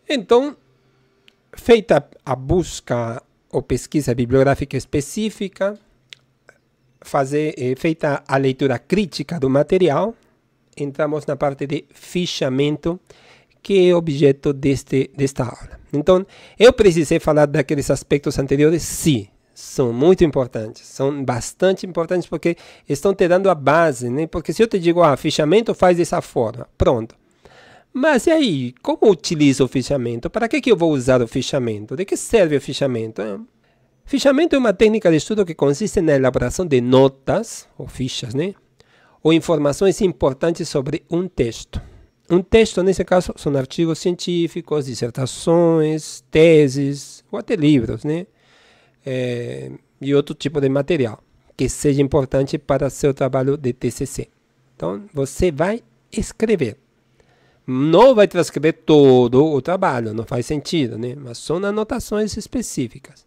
Então, feita a busca ou pesquisa bibliográfica específica, feita a leitura crítica do material, entramos na parte de fichamento, que é objeto desta aula. Então, eu precisei falar daqueles aspectos anteriores? Sim, são muito importantes, são bastante importantes porque estão te dando a base, né? Porque se eu te digo, fichamento faz dessa forma, pronto. Mas e aí, como utilizo o fichamento? Para que eu vou usar o fichamento? De que serve o fichamento? Fichamento é uma técnica de estudo que consiste na elaboração de notas, ou fichas, né? Ou informações importantes sobre um texto. Um texto, nesse caso, são artigos científicos, dissertações, teses, ou até livros, né? E outro tipo de material que seja importante para seu trabalho de TCC. Então, você vai escrever. Não vai transcrever todo o trabalho, não faz sentido, né? Mas são anotações específicas.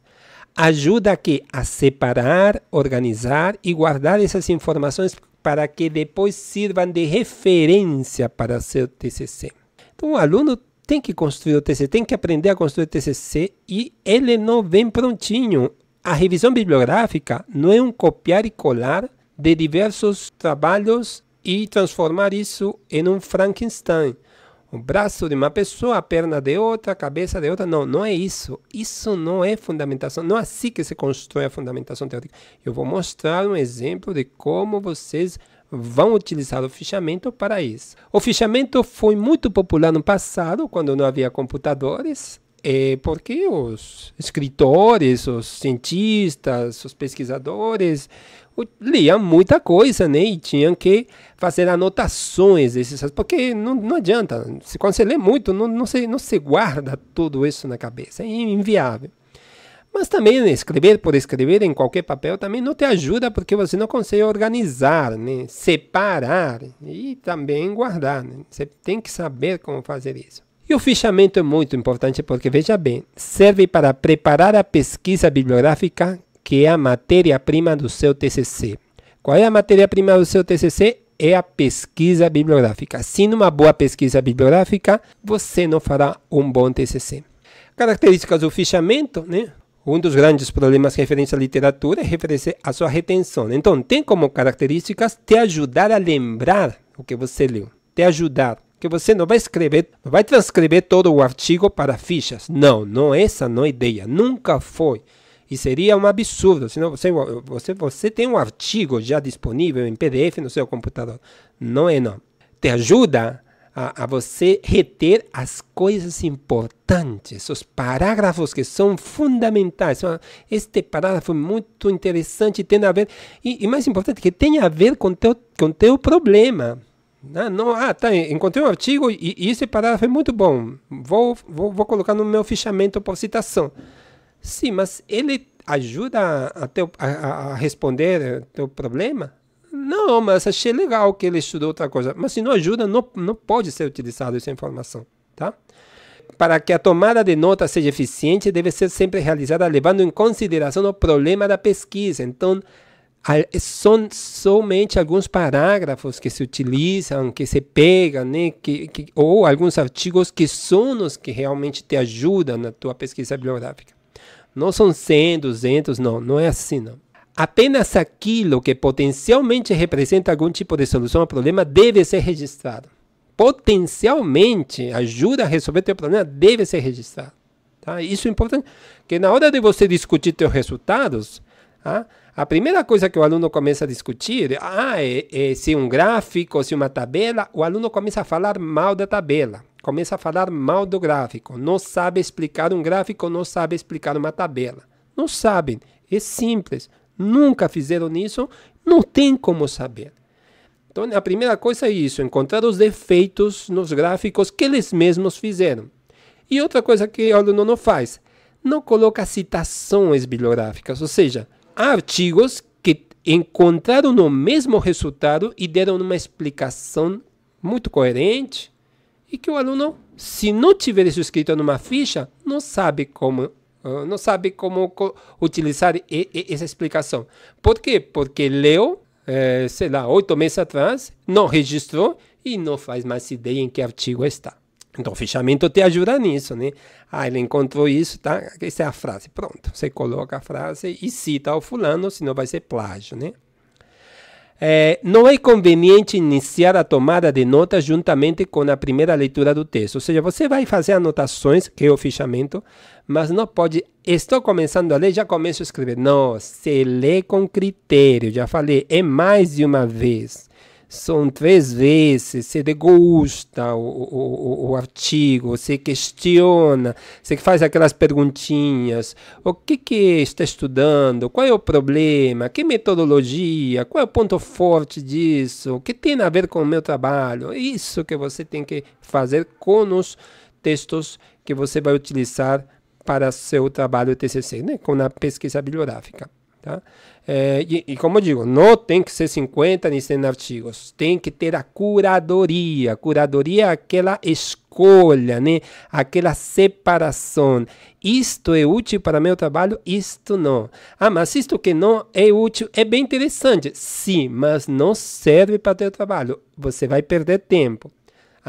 Ajuda aqui a separar, organizar e guardar essas informações para que depois sirvam de referência para seu TCC. Então, o aluno tem que construir o TCC, tem que aprender a construir o TCC e ele não vem prontinho. A revisão bibliográfica não é um copiar e colar de diversos trabalhos e transformar isso em um Frankenstein. O braço de uma pessoa, a perna de outra, a cabeça de outra. Não, não é isso. Isso não é fundamentação. Não é assim que se constrói a fundamentação teórica. Eu vou mostrar um exemplo de como vocês vão utilizar o fichamento para isso. O fichamento foi muito popular no passado, quando não havia computadores, porque os escritores, os cientistas, os pesquisadores liam muita coisa, né? E tinham que fazer anotações desses, porque não adianta. Quando você lê muito, não se guarda tudo isso na cabeça. É inviável. Mas também escrever por escrever em qualquer papel também não te ajuda, porque você não consegue organizar, né? Separar e também guardar, né? Você tem que saber como fazer isso. E o fichamento é muito importante porque, veja bem, serve para preparar a pesquisa bibliográfica, que é a matéria-prima do seu TCC. Qual é a matéria-prima do seu TCC? É a pesquisa bibliográfica. Sem uma boa pesquisa bibliográfica, você não fará um bom TCC. Características do fichamento, né? Um dos grandes problemas referentes à literatura é referir à sua retenção. Então, tem como características te ajudar a lembrar o que você leu. Te ajudar. Que você não vai escrever, não vai transcrever todo o artigo para fichas. Não, essa não é a ideia. Nunca foi. E seria um absurdo, senão você tem um artigo já disponível em PDF no seu computador. Não. Te ajuda a você reter as coisas importantes, os parágrafos que são fundamentais. Este parágrafo é muito interessante, tem a ver, e mais importante, que tem a ver com teu problema. Encontrei um artigo e esse parágrafo é muito bom. Vou colocar no meu fichamento por citação. Sim, mas ele ajuda a responder teu problema? Não, mas achei legal que ele estudou outra coisa. Mas se não ajuda, não pode ser utilizada essa informação, tá? Para que a tomada de nota seja eficiente, deve ser sempre realizada levando em consideração o problema da pesquisa. Então, são somente alguns parágrafos que se utilizam, que se pegam, né? Ou alguns artigos que são os que realmente te ajudam na tua pesquisa bibliográfica. Não são 100, 200, não é assim, não. Apenas aquilo que potencialmente representa algum tipo de solução ao problema deve ser registrado. Potencialmente ajuda a resolver teu problema, deve ser registrado. Tá? Isso é importante, porque na hora de você discutir teus resultados, a primeira coisa que o aluno começa a discutir é se um gráfico, se uma tabela, o aluno começa a falar mal da tabela, começa a falar mal do gráfico, não sabe explicar um gráfico, não sabe explicar uma tabela. Não sabem, é simples, nunca fizeram isso, não tem como saber. Então, a primeira coisa é isso, encontrar os defeitos nos gráficos que eles mesmos fizeram. E outra coisa que o aluno não faz, não coloca citações bibliográficas, ou seja, há artigos que encontraram o mesmo resultado e deram uma explicação muito coerente e que o aluno, se não tiver isso escrito numa ficha, não sabe como utilizar essa explicação. Por quê? Porque leu, 8 meses atrás, não registrou e não faz mais ideia em que artigo está. Então, o fichamento te ajuda nisso, né? Ah, ele encontrou isso, tá? Essa é a frase. Pronto, você coloca a frase e cita o fulano, senão vai ser plágio, né? Não é conveniente iniciar a tomada de notas juntamente com a primeira leitura do texto. Ou seja, você vai fazer anotações, que é o fichamento, mas não pode... Estou começando a ler, já começo a escrever. Não, se lê com critério. Já falei, é mais de uma vez. São 3 vezes, você degusta o artigo, você questiona, você faz aquelas perguntinhas, o que está estudando, qual é o problema, que metodologia, qual é o ponto forte disso, o que tem a ver com o meu trabalho. Isso que você tem que fazer com os textos que você vai utilizar para seu trabalho TCC, né? Com a pesquisa bibliográfica. Tá? E como eu digo, não tem que ser 50 nem 100 artigos, tem que ter a curadoria. Curadoria é aquela escolha, né? Aquela separação. Isto é útil para meu trabalho, isto não. Ah, mas isto que não é útil é bem interessante. Sim, mas não serve para teu trabalho. Você vai perder tempo.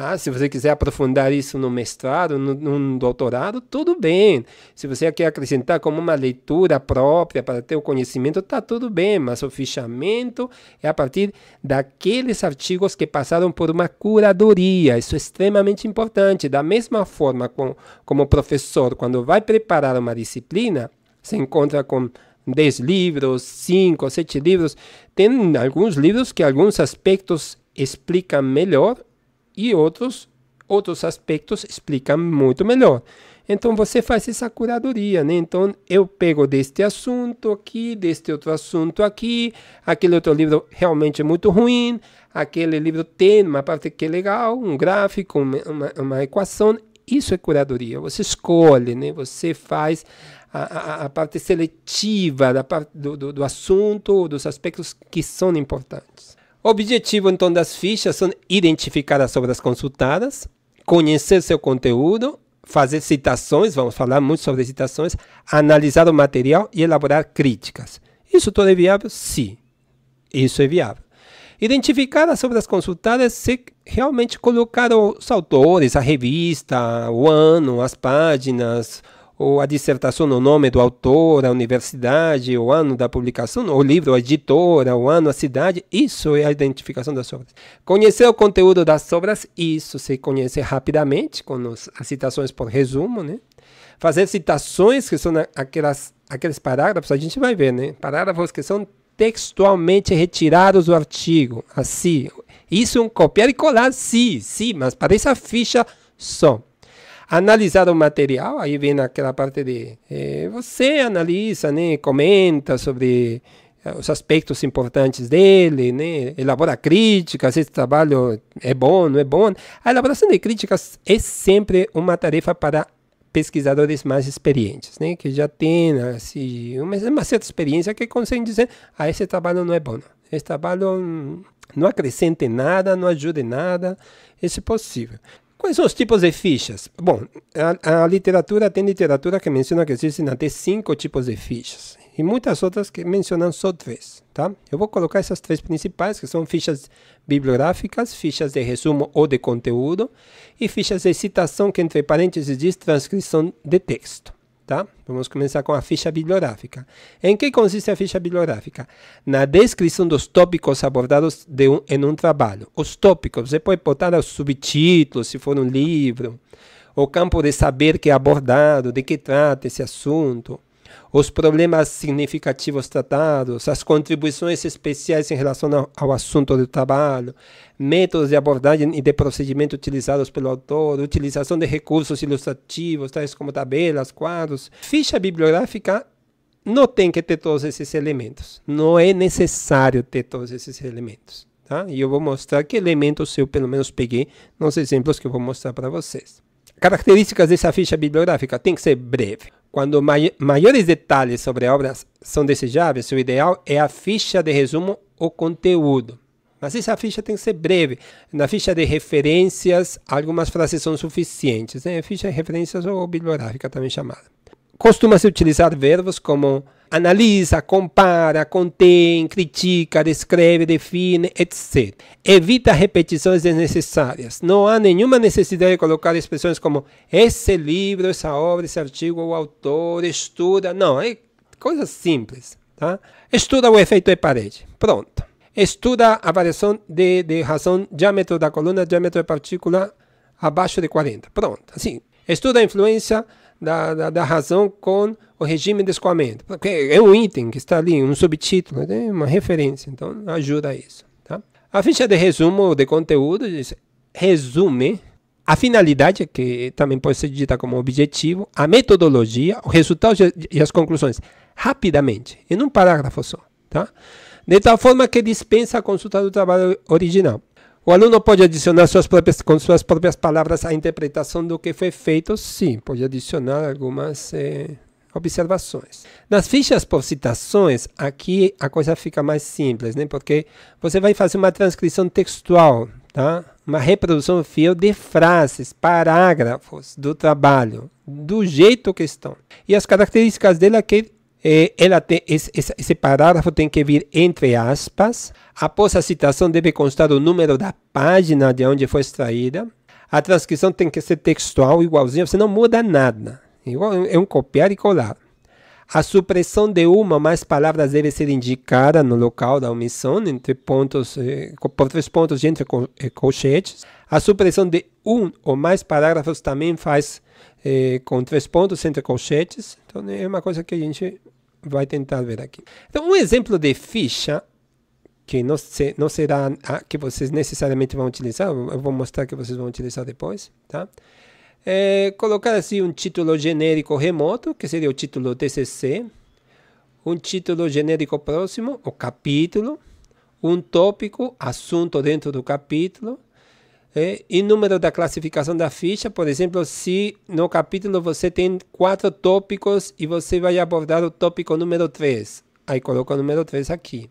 Ah, se você quiser aprofundar isso no mestrado, no doutorado, tudo bem. Se você quer acrescentar como uma leitura própria para ter o conhecimento, está tudo bem. Mas o fichamento é a partir daqueles artigos que passaram por uma curadoria. Isso é extremamente importante. Da mesma forma como professor, quando vai preparar uma disciplina, se encontra com 10 livros, 5, 7 livros. Tem alguns livros que alguns aspectos explicam melhor e outros aspectos explicam muito melhor. Então, você faz essa curadoria, né? Então, eu pego deste assunto aqui, deste outro assunto aqui, aquele outro livro realmente é muito ruim, aquele livro tem uma parte que é legal, um gráfico, uma equação. Isso é curadoria. Você escolhe, né? Você faz a parte seletiva da parte do assunto, dos aspectos que são importantes. O objetivo, então, das fichas são identificar as obras consultadas, conhecer seu conteúdo, fazer citações, vamos falar muito sobre citações, analisar o material e elaborar críticas. Isso tudo é viável? Sim, isso é viável. Identificar as obras consultadas é realmente colocar os autores, a revista, o ano, as páginas, ou a dissertação, o nome do autor, a universidade, o ano da publicação, o livro, a editora, o ano, a cidade. Isso é a identificação das obras. Conhecer o conteúdo das obras, isso se conhece rapidamente, com as citações por resumo, né? Fazer citações, que são aqueles parágrafos, a gente vai ver, né? Parágrafos que são textualmente retirados do artigo, assim. Isso é um copiar e colar, sim, mas para essa ficha só. Analisar o material, aí vem aquela parte de você analisa, né, comenta sobre os aspectos importantes dele, né, elabora críticas, esse trabalho é bom, não é bom. A elaboração de críticas é sempre uma tarefa para pesquisadores mais experientes, né, que já têm assim, uma certa experiência, que conseguem dizer, esse trabalho não é bom, não. Esse trabalho não acrescenta em nada, não ajuda em nada, isso é possível. Quais são os tipos de fichas? Bom, a literatura tem literatura que menciona que existem até 5 tipos de fichas. E muitas outras que mencionam só 3, tá? Eu vou colocar essas 3 principais, que são fichas bibliográficas, fichas de resumo ou de conteúdo, e fichas de citação, que entre parênteses diz transcrição de texto. Tá? Vamos começar com a ficha bibliográfica. Em que consiste a ficha bibliográfica? Na descrição dos tópicos abordados em um trabalho. Os tópicos, você pode botar os subtítulos, se for um livro, o campo de saber que é abordado, de que trata esse assunto, os problemas significativos tratados, as contribuições especiais em relação ao assunto do trabalho, métodos de abordagem e de procedimento utilizados pelo autor, utilização de recursos ilustrativos, tais como tabelas, quadros. Ficha bibliográfica não tem que ter todos esses elementos. Não é necessário ter todos esses elementos. Tá? E eu vou mostrar que elementos eu pelo menos peguei nos exemplos que eu vou mostrar para vocês. Características dessa ficha bibliográfica: tem que ser breve. Quando maiores detalhes sobre a obra são desejáveis, o ideal é a ficha de resumo ou conteúdo. Mas essa ficha tem que ser breve. Na ficha de referências, algumas frases são suficientes, né? Ficha de referências ou bibliográfica também chamada. Costuma-se utilizar verbos como analisa, compara, contém, critica, descreve, define, etc. Evita repetições desnecessárias. Não há nenhuma necessidade de colocar expressões como esse livro, essa obra, esse artigo, o autor, estuda. Não, é coisa simples. Tá? Estuda o efeito de parede. Pronto. Estuda a variação de razão, diâmetro da coluna, diâmetro de partícula abaixo de 40. Pronto. Assim, estuda a influência da razão com o regime de escoamento. Porque é um item que está ali, um subtítulo, é uma referência. Então, ajuda a isso. Tá? A ficha de resumo de conteúdo resume a finalidade, que também pode ser dita como objetivo, a metodologia, os resultados e as conclusões, rapidamente, em um parágrafo só. Tá? De tal forma que dispensa a consulta do trabalho original. O aluno pode adicionar com suas próprias palavras a interpretação do que foi feito? Sim, pode adicionar algumas observações. Nas fichas por citações, aqui a coisa fica mais simples, né? Porque você vai fazer uma transcrição textual, tá? Uma reprodução fiel de frases, parágrafos do trabalho, do jeito que estão. E as características dela é que esse parágrafo tem que vir entre aspas. Após a citação deve constar o número da página de onde foi extraída. A transcrição tem que ser textual, igualzinho, você não muda nada. É um copiar e colar. A supressão de uma ou mais palavras deve ser indicada no local da omissão, entre pontos, por 3 pontos entre colchetes. A supressão de um ou mais parágrafos também faz com 3 pontos entre colchetes. Então, é uma coisa que a gente vai tentar ver aqui. Então, um exemplo de ficha, que não será a que vocês necessariamente vão utilizar, eu vou mostrar que vocês vão utilizar depois, tá? Colocar assim um título genérico remoto, que seria o título TCC, um título genérico próximo, o capítulo, um tópico, assunto dentro do capítulo, e número da classificação da ficha. Por exemplo, se no capítulo você tem 4 tópicos e você vai abordar o tópico número 3, aí coloca o número 3 aqui.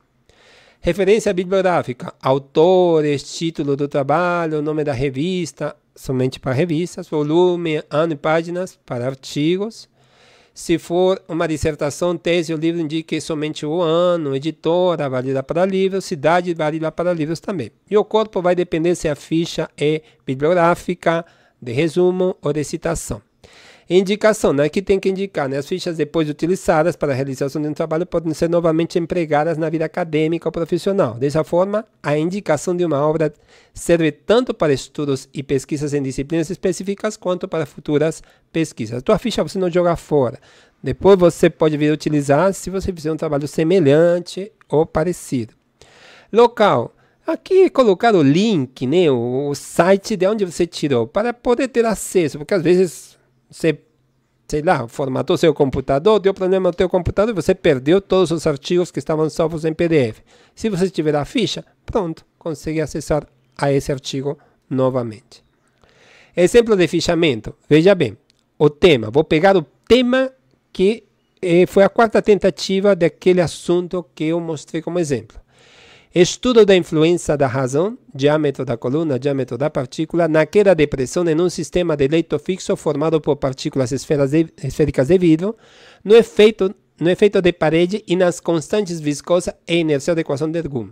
Referência bibliográfica, autores, título do trabalho, nome da revista, somente para revistas, volume, ano e páginas para artigos. Se for uma dissertação, tese, o livro indique somente o ano, editora, válida para livros, cidade, válida para livros também. E o corpo vai depender se a ficha é bibliográfica, de resumo ou de citação. Indicação, né? Aqui tem que indicar, né? As fichas depois utilizadas para a realização de um trabalho podem ser novamente empregadas na vida acadêmica ou profissional. Dessa forma, a indicação de uma obra serve tanto para estudos e pesquisas em disciplinas específicas quanto para futuras pesquisas. A tua ficha você não joga fora. Depois você pode vir utilizar se você fizer um trabalho semelhante ou parecido. Local. Aqui colocar o link, né? O site de onde você tirou, para poder ter acesso, porque às vezes você, sei lá, formatou seu computador, deu problema no teu computador e você perdeu todos os artigos que estavam salvos em PDF. Se você tiver a ficha, pronto, consegue acessar a esse artigo novamente. Exemplo de fichamento. Veja bem, o tema. Vou pegar o tema que foi a 4ª tentativa daquele assunto que eu mostrei como exemplo. Estudo da influência da razão, diâmetro da coluna, diâmetro da partícula, na queda de pressão em um sistema de leito fixo formado por partículas esféricas de vidro, no efeito de parede e nas constantes viscosa e inercial da equação de Ergun.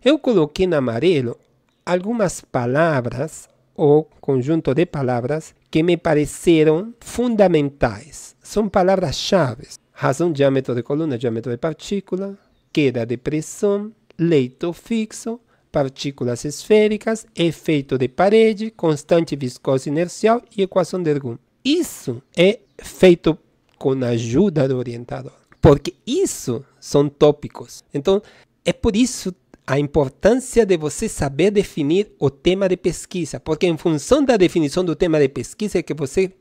Eu coloquei em amarelo algumas palavras, ou conjunto de palavras, que me pareceram fundamentais. São palavras-chave. Razão, diâmetro de coluna, diâmetro de partícula, queda de pressão, leito fixo, partículas esféricas, efeito de parede, constante viscosa inercial e equação de Ergun. Isso é feito com a ajuda do orientador, porque isso são tópicos. Então, é por isso a importância de você saber definir o tema de pesquisa, porque em função da definição do tema de pesquisa é que você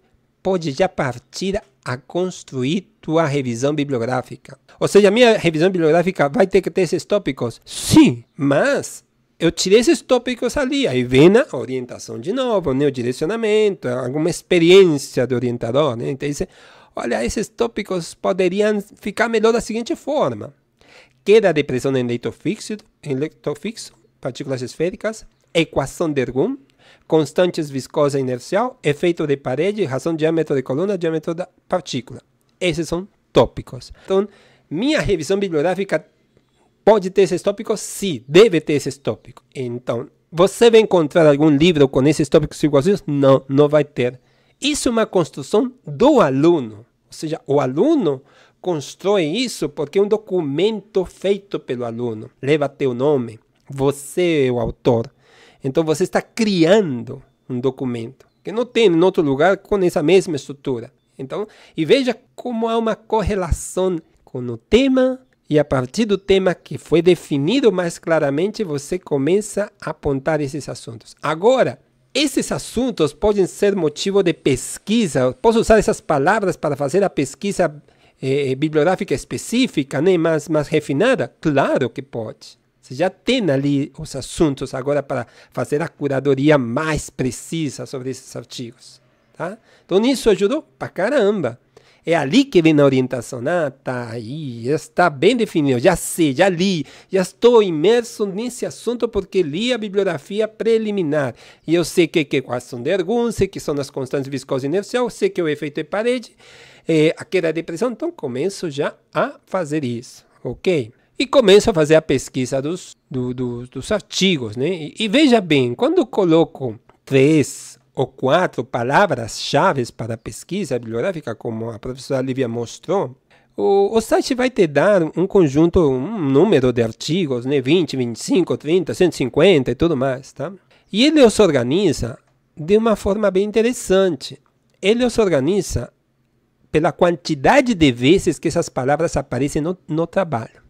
pode já partir a construir tua revisão bibliográfica. Ou seja, a minha revisão bibliográfica vai ter que ter esses tópicos? Sim, mas eu tirei esses tópicos ali. Aí vem a orientação de novo, né? O direcionamento, alguma experiência do orientador. Né? Então, olha, esses tópicos poderiam ficar melhor da seguinte forma. Queda de pressão em leito fixo, partículas esféricas, equação de Ergun, constantes viscosa inercial, efeito de parede, razão, diâmetro de coluna, diâmetro da partícula. Esses são tópicos. Então, minha revisão bibliográfica pode ter esses tópicos? Sim, deve ter esses tópicos. Então, você vai encontrar algum livro com esses tópicos igualzinhos? Não, não vai ter. Isso é uma construção do aluno. Ou seja, o aluno constrói isso porque é um documento feito pelo aluno. Leva teu nome. Você é o autor. Então, você está criando um documento que não tem em outro lugar com essa mesma estrutura. Então, e veja como há uma correlação com o tema, e a partir do tema que foi definido mais claramente, você começa a apontar esses assuntos. Agora, esses assuntos podem ser motivo de pesquisa. Posso usar essas palavras para fazer a pesquisa bibliográfica específica, né, mais refinada? Claro que pode. Você já tem ali os assuntos agora para fazer a curadoria mais precisa sobre esses artigos. Tá? Então, isso ajudou pra caramba. É ali que vem a orientação. Ah, tá aí, já está bem definido, já sei, já li, já estou imerso nesse assunto porque li a bibliografia preliminar. E eu sei que é equação de Ergun, sei que são as constantes viscose inercial, sei que é o efeito de parede, a queda de pressão, então começo já a fazer isso, ok? E começo a fazer a pesquisa dos artigos, né? E veja bem, quando eu coloco 3 ou 4 palavras-chave para a pesquisa bibliográfica, como a professora Lívia mostrou, o site vai te dar um conjunto, um número de artigos, né? 20, 25, 30, 150 e tudo mais, tá? E ele os organiza de uma forma bem interessante. Ele os organiza pela quantidade de vezes que essas palavras aparecem no trabalho.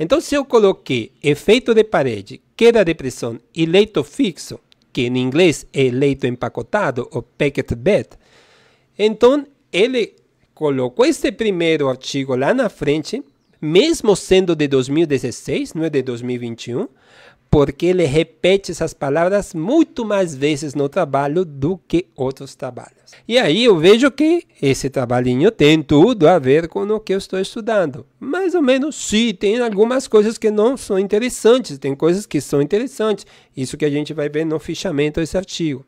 Então, se eu coloquei efeito de parede, queda de pressão e leito fixo, que em inglês é leito empacotado, ou packet bed, então ele colocou este primeiro artigo lá na frente, mesmo sendo de 2016, não é de 2021, porque ele repete essas palavras muito mais vezes no trabalho do que outros trabalhos. E aí eu vejo que esse trabalhinho tem tudo a ver com o que eu estou estudando. Mais ou menos, sim, tem algumas coisas que não são interessantes, tem coisas que são interessantes. Isso que a gente vai ver no fichamento desse artigo.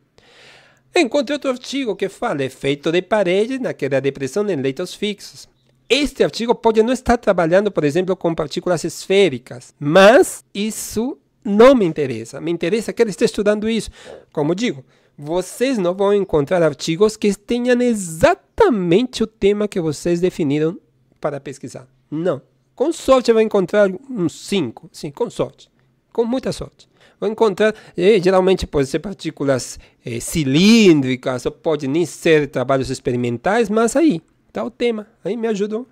Encontrei outro artigo que fala efeito de parede na queda de pressão em leitos fixos. Este artigo pode não estar trabalhando, por exemplo, com partículas esféricas, mas isso não me interessa que ele esteja estudando isso. Como digo, vocês não vão encontrar artigos que tenham exatamente o tema que vocês definiram para pesquisar. Não. Com sorte vai encontrar uns 5, sim, com sorte. Com muita sorte. Vão encontrar, geralmente pode ser partículas cilíndricas, ou pode nem ser trabalhos experimentais, mas aí está o tema, aí me ajudou.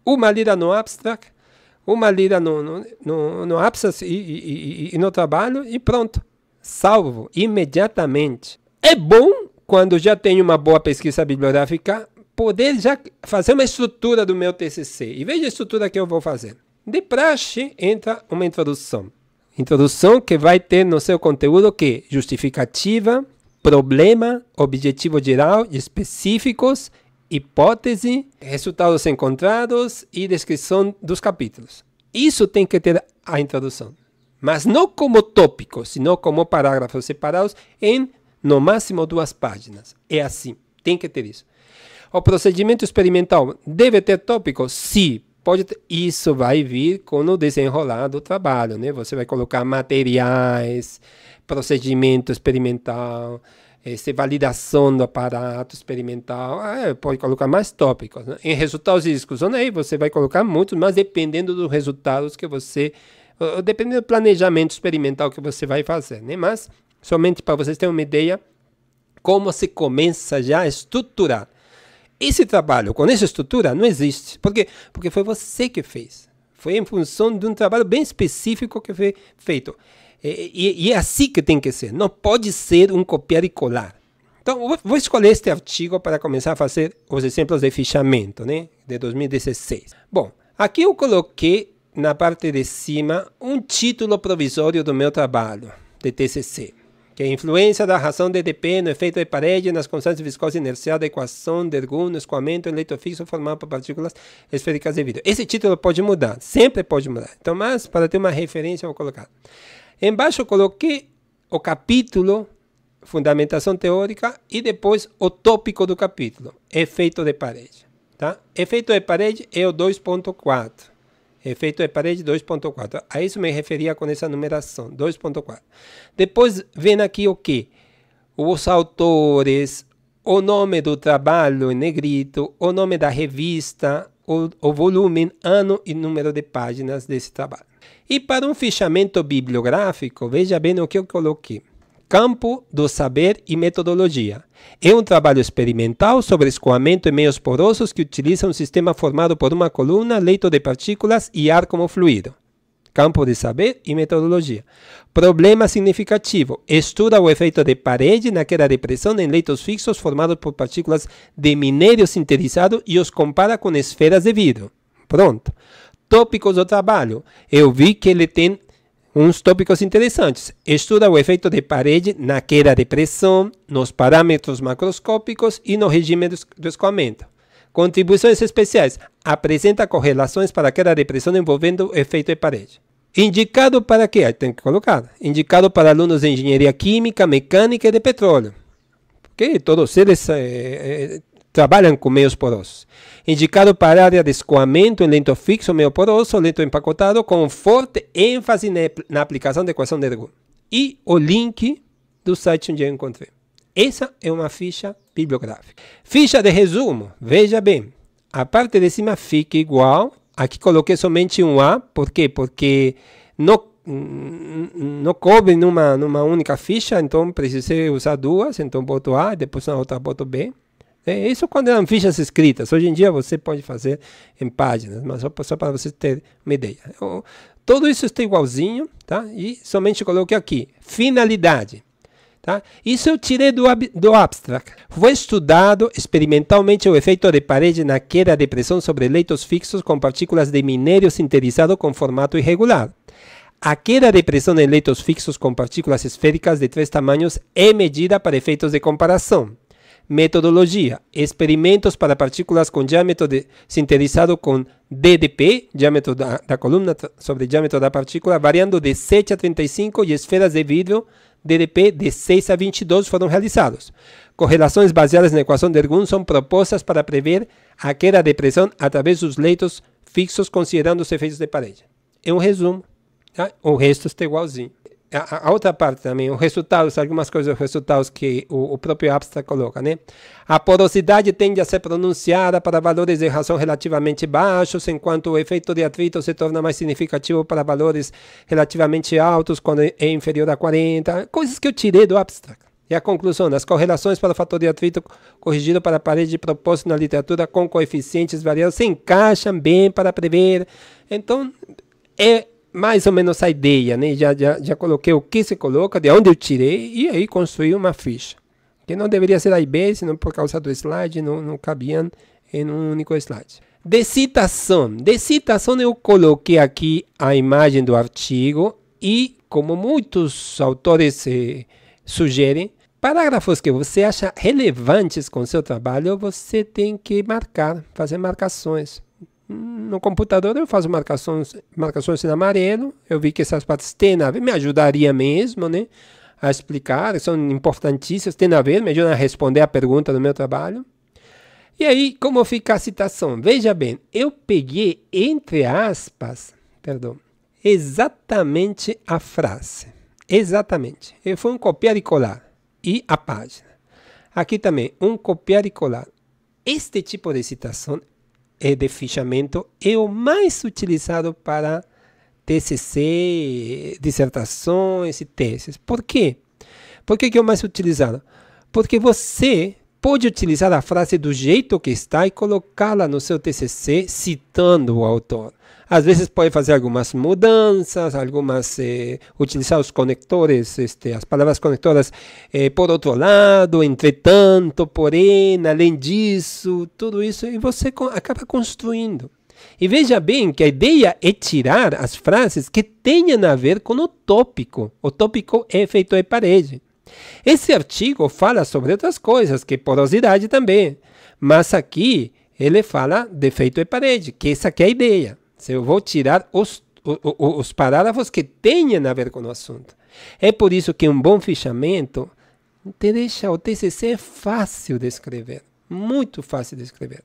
Uma lida no abstract, uma lida no abstract e no trabalho e pronto. Salvo imediatamente. É bom, quando já tenho uma boa pesquisa bibliográfica, poder já fazer uma estrutura do meu TCC. E veja a estrutura que eu vou fazer. De praxe, entra uma introdução. Introdução que vai ter no seu conteúdo que justificativa, problema, objetivo geral, específicos, hipótese, resultados encontrados e descrição dos capítulos. Isso tem que ter a introdução. Mas não como tópico, sino como parágrafos separados em, no máximo, 2 páginas. É assim, tem que ter isso. O procedimento experimental deve ter tópicos? Sim, pode ter. Isso vai vir com o desenrolar do trabalho, né? Você vai colocar materiais, procedimento experimental, validação do aparato experimental, pode colocar mais tópicos, né? Em resultados de discussão, aí você vai colocar muitos, mas dependendo dos resultados que você, dependendo do planejamento experimental que você vai fazer, né? Mas, somente para vocês terem uma ideia, como se começa já a estruturar. Esse trabalho com essa estrutura não existe. Por quê? Porque foi você que fez. Foi em função de um trabalho bem específico que foi feito. E é assim que tem que ser. Não pode ser um copiar e colar. Então, vou escolher este artigo para começar a fazer os exemplos de fichamento, né? De 2016. Bom, aqui eu coloquei na parte de cima um título provisório do meu trabalho de TCC. Que é a influência da razão de DP no efeito de parede nas constantes de viscose inercial da equação de Ergun no escoamento em leito fixo formado por partículas esféricas de vidro. Esse título pode mudar, sempre pode mudar. Então, mas para ter uma referência, eu vou colocar. Embaixo eu coloquei o capítulo, fundamentação teórica, e depois o tópico do capítulo, efeito de parede. Tá? Efeito de parede é o 2.4. Efeito de parede 2.4. A isso me referia com essa numeração, 2.4. Depois vem aqui o quê? Os autores, o nome do trabalho em negrito, o nome da revista, o volume, ano e número de páginas desse trabalho. E para um fichamento bibliográfico, veja bem o que eu coloquei. Campo do saber e metodologia. É um trabalho experimental sobre escoamento em meios porosos que utiliza um sistema formado por uma coluna, leito de partículas e ar como fluido. Campo de saber e metodologia. Problema significativo. Estuda o efeito de parede na queda de pressão em leitos fixos formados por partículas de minério sintetizado e os compara com esferas de vidro. Pronto. Tópicos do trabalho. Eu vi que ele tem uns tópicos interessantes. Estuda o efeito de parede na queda de pressão, nos parâmetros macroscópicos e no regime do escoamento. Contribuições especiais. Apresenta correlações para a queda de pressão envolvendo o efeito de parede. Indicado para quê? Aí tem que colocar. Indicado para alunos de engenharia química, mecânica e de petróleo. Porque todos eles trabalham com meios porosos. Indicado para a área de escoamento em lento fixo, meio poroso, lento empacotado, com forte ênfase na aplicação da equação de Ergun. E o link do site onde eu encontrei. Essa é uma ficha bibliográfica. Ficha de resumo. Veja bem. A parte de cima fica igual. Aqui coloquei somente um A. Por quê? Porque não coube numa única ficha, então precisei usar duas. Então boto A, depois na outra boto B. Isso quando eram fichas escritas. Hoje em dia você pode fazer em páginas, mas só para você ter uma ideia. Tudo isso está igualzinho, tá? E somente coloquei aqui. Finalidade. Tá? Isso eu tirei do abstract. Foi estudado experimentalmente o efeito de parede na queda de pressão sobre leitos fixos com partículas de minério sintetizado com formato irregular. A queda de pressão em leitos fixos com partículas esféricas de 3 tamanhos é medida para efeitos de comparação. Metodologia. Experimentos para partículas com diâmetro sintetizado com DDP, diâmetro da coluna sobre diâmetro da partícula, variando de 7 a 35 e esferas de vidro DDP de 6 a 22 foram realizados. Correlações baseadas na equação de Ergun são propostas para prever a queda de pressão através dos leitos fixos, considerando os efeitos de parede. É um resumo. Tá? O resto está igualzinho. A outra parte também, os resultados, algumas coisas, os resultados que o próprio abstract coloca, né? A porosidade tende a ser pronunciada para valores de reação relativamente baixos, enquanto o efeito de atrito se torna mais significativo para valores relativamente altos, quando é inferior a 40, coisas que eu tirei do abstract. E a conclusão, as correlações para o fator de atrito corrigido para a parede proposto na literatura com coeficientes variados se encaixam bem para prever. Então, é mais ou menos a ideia, né? Já coloquei o que se coloca, de onde eu tirei, e aí construí uma ficha. Que não deveria ser A e B, senão por causa do slide, não cabiam em um único slide. De citação. De citação eu coloquei aqui a imagem do artigo e, como muitos autores sugerem, parágrafos que você acha relevantes com seu trabalho, você tem que marcar, fazer marcações. No computador eu faço marcações em amarelo. Eu vi que essas partes têm a ver, me ajudaria mesmo, né, a explicar, são importantíssimas, tem a ver, me ajudam a responder a pergunta do meu trabalho. E aí, como fica a citação? Veja bem, eu peguei, entre aspas, exatamente a frase. Exatamente. Foi um copiar e colar. E a página. Aqui também, um copiar e colar. Este tipo de citação de fichamento é o mais utilizado para TCC, dissertações e teses. Por quê? Por que é o mais utilizado? Porque você pode utilizar a frase do jeito que está e colocá-la no seu TCC citando o autor. Às vezes pode fazer algumas mudanças, utilizar os conectores, as palavras conectoras, por outro lado, entretanto, porém, além disso, tudo isso, e você acaba construindo. E veja bem que a ideia é tirar as frases que tenham a ver com o tópico. O tópico é efeito de parede. Esse artigo fala sobre outras coisas, que porosidade também. Mas aqui ele fala de efeito de parede, que essa aqui é a ideia. Eu vou tirar os parágrafos que tenham a ver com o assunto. É por isso que um bom fichamento te deixa o TCC fácil de escrever. Muito fácil de escrever.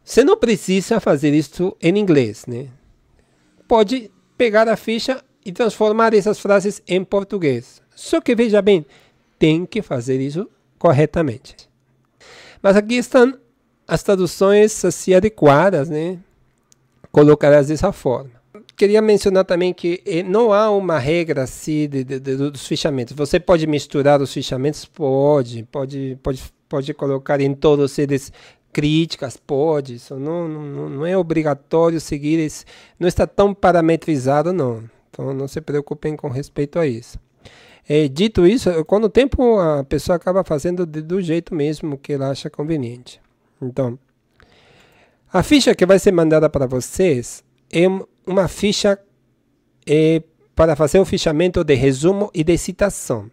Você não precisa fazer isso em inglês, né? pode pegar a ficha e transformar essas frases em português. Só que veja bem, tem que fazer isso corretamente. Mas aqui estão as traduções assim adequadas, né? Colocadas dessa forma. Queria mencionar também que não há uma regra assim dos fichamentos. Você pode misturar os fichamentos? Pode colocar em todos eles críticas? Pode. Isso não é obrigatório seguir isso. Não está tão parametrizado, não. Então não se preocupem com respeito a isso. Dito isso, com o tempo a pessoa acaba fazendo do jeito mesmo que ela acha conveniente. Então, a ficha que vai ser mandada para vocês é uma ficha para fazer o fichamento de resumo e de citação.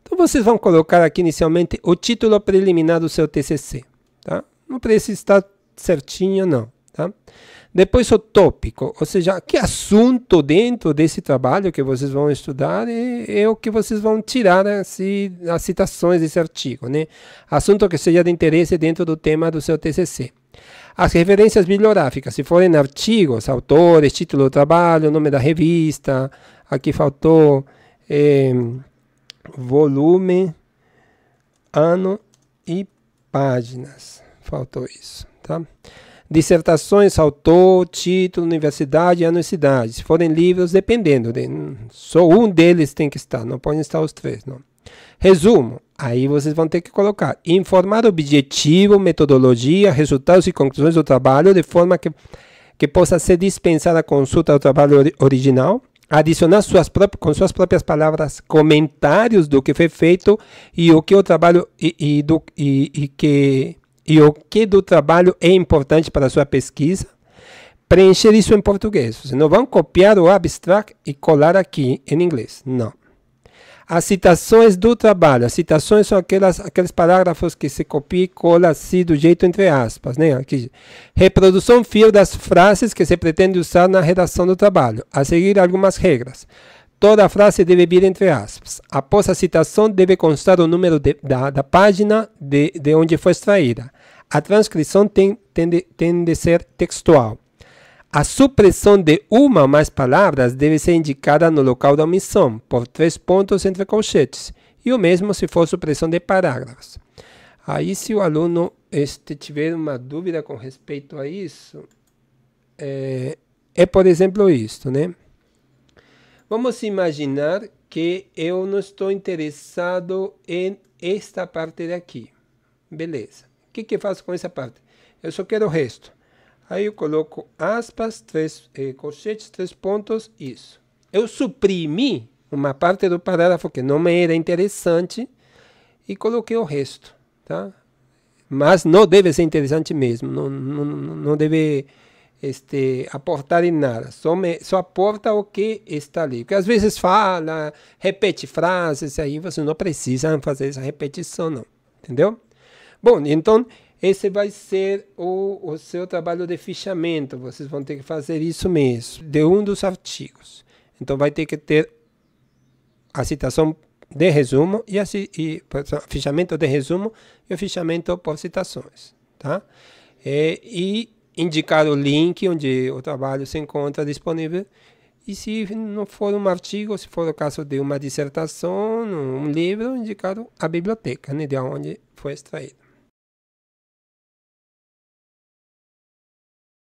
Então, vocês vão colocar aqui inicialmente o título preliminar do seu TCC. Tá? Não precisa estar certinho, não. Tá? Depois o tópico, ou seja, que assunto dentro desse trabalho que vocês vão estudar é o que vocês vão tirar assim, as citações desse artigo, né? Assunto que seja de interesse dentro do tema do seu TCC. As referências bibliográficas, se forem artigos, autores, título do trabalho, nome da revista, aqui faltou volume, ano e páginas, faltou isso, tá? Dissertações, autor, título, universidade e anuidade. Se forem livros, dependendo. Só um deles tem que estar, não podem estar os três. Não. Resumo, aí vocês vão ter que colocar. Informar objetivo, metodologia, resultados e conclusões do trabalho, de forma que possa ser dispensada a consulta ao trabalho original. Adicionar com suas próprias palavras comentários do que foi feito e o que o trabalho e o que do trabalho é importante para a sua pesquisa, preencher isso em português. Vocês não vão copiar o abstract e colar aqui em inglês, não. As citações do trabalho, as citações são aqueles parágrafos que se copia e cola assim do jeito entre aspas, né? Aqui. Reprodução fiel das frases que se pretende usar na redação do trabalho, a seguir algumas regras. Toda frase deve vir entre aspas. Após a citação, deve constar o número da página de onde foi extraída. A transcrição tem de ser textual. A supressão de uma ou mais palavras deve ser indicada no local da omissão, por 3 pontos entre colchetes. E o mesmo se for supressão de parágrafos. Aí, se o aluno tiver uma dúvida com respeito a isso, por exemplo, isto, né? Vamos imaginar que eu não estou interessado em esta parte daqui. Beleza. O que eu faço com essa parte? Eu só quero o resto. Aí eu coloco aspas, 3 colchetes, 3 pontos, isso. Eu suprimi uma parte do parágrafo que não me era interessante e coloquei o resto. Tá? Mas não deve ser interessante mesmo. Não deve aportar em nada, só aporta o que está ali, porque às vezes fala, repete frases, aí você não precisa fazer essa repetição não, entendeu? Bom, então esse vai ser o seu trabalho de fichamento, vocês vão ter que fazer isso mesmo, de um dos artigos, então vai ter que ter a citação de resumo e fichamento de resumo e o fichamento por citações, tá? E indicar o link onde o trabalho se encontra disponível. E se não for um artigo, se for o caso de uma dissertação, um livro, indicar a biblioteca, né, de onde foi extraído.